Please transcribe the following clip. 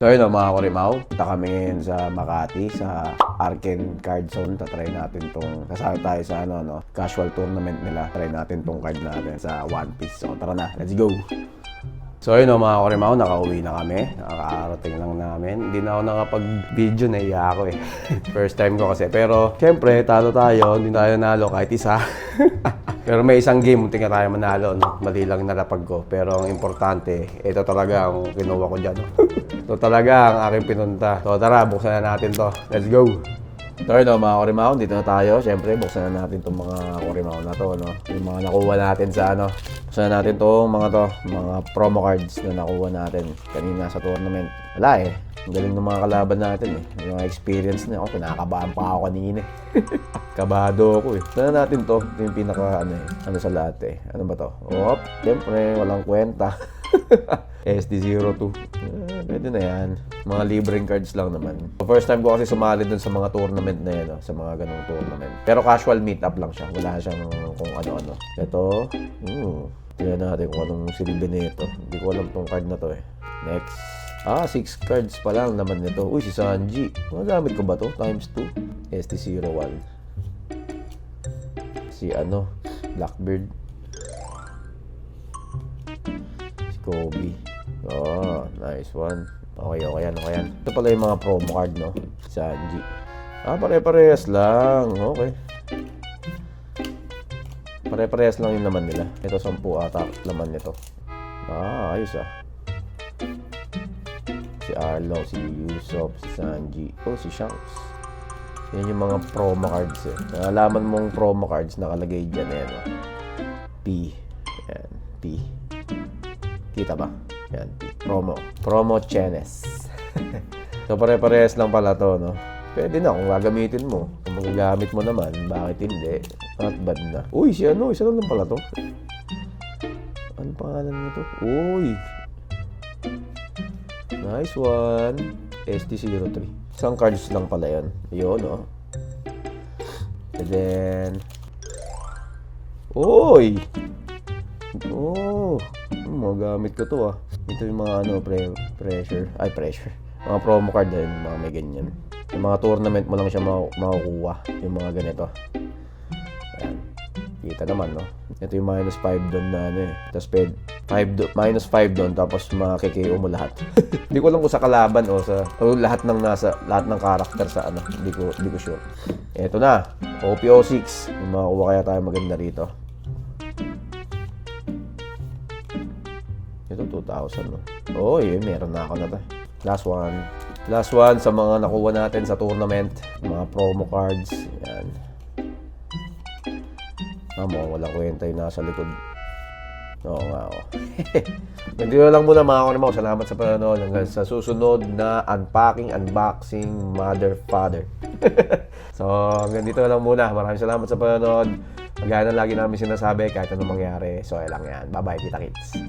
So yun mga Kurimaw, punta kami ngayon sa Makati, sa Arken Card Zone. Tatry natin tong, kasali tayo sa casual tournament nila. Try natin tong card natin sa One Piece. So tara na, let's go! So yun mga Kurimaw, nakauwi na kami. Nakakarating lang namin. Hindi na ako nakapag-video, naiya ako eh. First time ko kasi. Pero syempre, talo tayo, hindi tayo nanalo kahit isa. Pero may isang game, muntik na tayo manalo, no? Mali lang nalapag ko. Pero ang importante, ito talaga ang kinuha ko dyan. No? Ito talaga ang aking pinunta. So tara, buksan na natin to. Let's go! So yun mga Kurimaw, dito na tayo. Siyempre, buksan na natin itong mga Kurimaw na to. No? Yung mga nakuha natin sa buksan na natin itong mga promo cards na nakuha natin kanina sa tournament. Wala eh. Ang galing ng mga kalaban natin eh. Yung mga experience na ako, kinakabahan pa ako kanina eh. Kabado ako eh. Sana natin to. Ito yung pinaka sa lahat eh. Ano ba to? Siyempre, walang kwenta. SD02. Pwede na yan. Mga libreng cards lang naman. First time ko kasi sumali dun sa mga tournament na yan. Sa mga ganong tournament. Pero casual meetup lang siya. Wala siyang kung ano-ano. Ito. Tingnan natin kung anong silbi nito. Hindi ko alam tong card na to eh. Next. 6 cards pa lang naman nito. Uy, si Sanji. Magamit ko ba to? Times 2. ST01. Si Blackbeard. Si Kobe. Nice one. Okay, ano yan. Ito pala yung mga promo card, no? Sanji. Pare-parehas lang. Okay. Pare-parehas lang yung laman nila. Ito 10 ata laman nito. Ayos Si Arlo, si Usopp, si Sanji, si Shanks. Yan yung mga promo cards eh. Nalaman mong promo cards nakalagay dyan P. Yan, P. Kita ba? Yan, P. Promo Chenes. So pare-parehas lang pala to, no? Pwede na kung gagamitin mo. Kung magagamit mo naman, bakit hindi? Not bad na. Uy, isa lang pala to. Ano pangalan nito? Uy! Nice one. ST03. Isang cards lang pala yun. Yun, And then... Uy! Magamit ko to Ito yung mga pressure. Mga promo card din, mga may ganyan. Yung mga tournament mo lang siya makukuha. Yung mga ganito. Ayan. Kita naman, no? Ito yung -5 doon na Tapos -5 doon, tapos makikio mo lahat. Hindi ko alam kung sa kalaban o sa lahat ng karakter sa Hindi ko sure. Ito na. OPO6. Yung makakuha kaya tayo maganda rito. Ito 2,000, no? Meron na ako na to. Last one sa mga nakuha natin sa tournament. Mga promo cards. Yan. Walang kwenta yung nasa likod. Oo nga Ganito lang muna mga Kurimaw. Salamat sa panonood. Hanggang sa susunod na unboxing, mother, father. So, hanggang dito lang muna. Maraming salamat sa panonood. Magana lagi namin sinasabi kahit anong mangyari. So, lang yan. Bye-bye, kita kits.